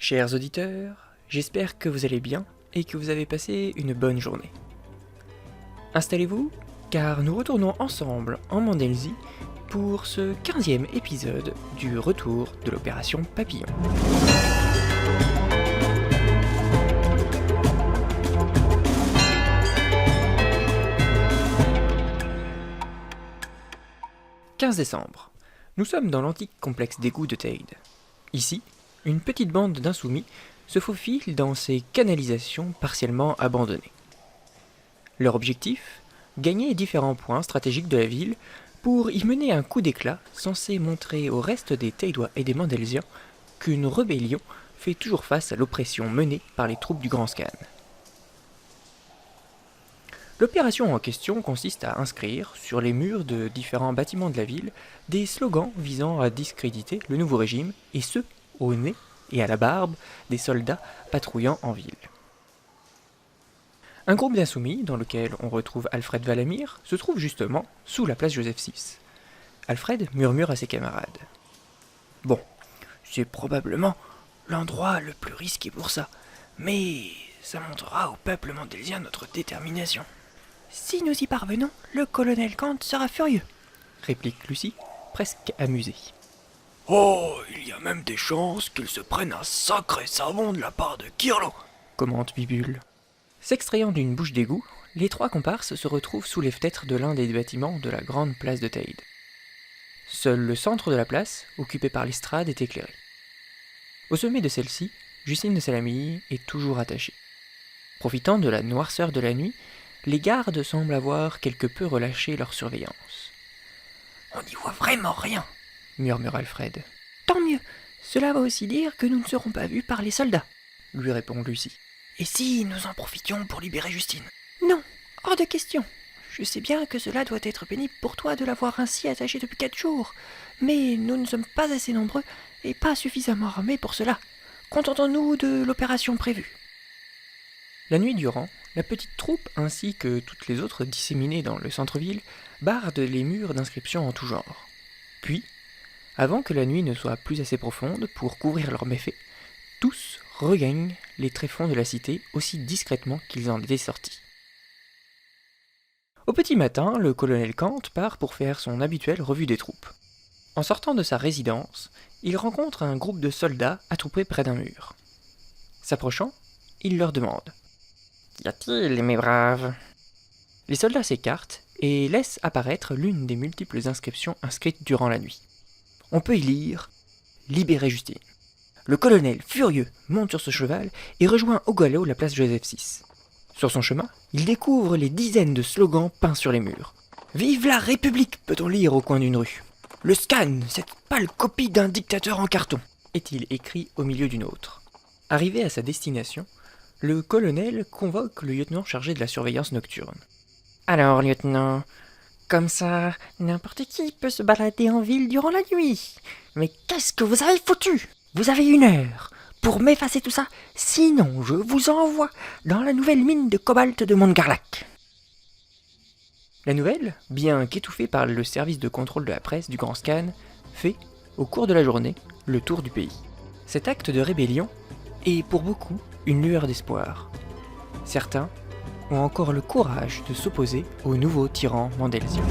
Chers auditeurs, j'espère que vous allez bien et que vous avez passé une bonne journée. Installez-vous, car nous retournons ensemble en Mandelzie pour ce 15e épisode du retour de l'opération Papillon. « 15 décembre. Nous sommes dans l'antique complexe d'égouts de Teyde. Ici, une petite bande d'insoumis se faufile dans ces canalisations partiellement abandonnées. Leur objectif ? Gagner différents points stratégiques de la ville pour y mener un coup d'éclat censé montrer au reste des Teydois et des Mandelziens qu'une rébellion fait toujours face à l'oppression menée par les troupes du Grand Scan. L'opération en question consiste à inscrire, sur les murs de différents bâtiments de la ville, des slogans visant à discréditer le nouveau régime, et ce, au nez et à la barbe des soldats patrouillant en ville. Un groupe d'insoumis, dans lequel on retrouve Alfred Valamir, se trouve justement sous la place Joseph VI. Alfred murmure à ses camarades. « Bon, c'est probablement l'endroit le plus risqué pour ça, mais ça montrera au peuple mandelsien notre détermination. » « Si nous y parvenons, le colonel Kant sera furieux, » réplique Lucie, presque amusée. « Oh, il y a même des chances qu'il se prenne un sacré savon de la part de Kirlo, » commente Bibule. S'extrayant d'une bouche d'égout, les trois comparses se retrouvent sous les fenêtres de l'un des bâtiments de la grande place de Teyde. Seul le centre de la place, occupé par l'estrade, est éclairé. Au sommet de celle-ci, Justine de Salamilly est toujours attachée. Profitant de la noirceur de la nuit, les gardes semblent avoir quelque peu relâché leur surveillance. « On n'y voit vraiment rien, » murmure Alfred. « Tant mieux, cela va aussi dire que nous ne serons pas vus par les soldats, » lui répond Lucie. « Et si nous en profitions pour libérer Justine ?»« Non, hors de question. Je sais bien que cela doit être pénible pour toi de l'avoir ainsi attachée depuis 4 jours, mais nous ne sommes pas assez nombreux et pas suffisamment armés pour cela. Contentons-nous de l'opération prévue. » La nuit durant, la petite troupe ainsi que toutes les autres disséminées dans le centre-ville bardent les murs d'inscriptions en tout genre. Puis, avant que la nuit ne soit plus assez profonde pour couvrir leurs méfaits, tous regagnent les tréfonds de la cité aussi discrètement qu'ils en étaient sortis. Au petit matin, le colonel Kant part pour faire son habituelle revue des troupes. En sortant de sa résidence, il rencontre un groupe de soldats attroupés près d'un mur. S'approchant, il leur demande « Qu'y a-t-il, mes braves ?» Les soldats s'écartent et laissent apparaître l'une des multiples inscriptions inscrites durant la nuit. On peut y lire « Libérez Justine ». Le colonel, furieux, monte sur ce cheval et rejoint au galop la place Joseph VI. Sur son chemin, il découvre les dizaines de slogans peints sur les murs. « Vive la République !» peut-on lire au coin d'une rue. « Le scan, cette pâle copie d'un dictateur en carton !» est-il écrit au milieu d'une autre. Arrivé à sa destination, le colonel convoque le lieutenant chargé de la surveillance nocturne. « Alors, lieutenant, comme ça, n'importe qui peut se balader en ville durant la nuit. Mais qu'est-ce que vous avez foutu ? Vous avez 1 heure pour m'effacer tout ça, sinon je vous envoie dans la nouvelle mine de cobalt de Montgarlac. » La nouvelle, bien qu'étouffée par le service de contrôle de la presse du Grand Scan, fait, au cours de la journée, le tour du pays. Cet acte de rébellion est pour beaucoup une lueur d'espoir. Certains ont encore le courage de s'opposer au nouveau tyran mandelsien.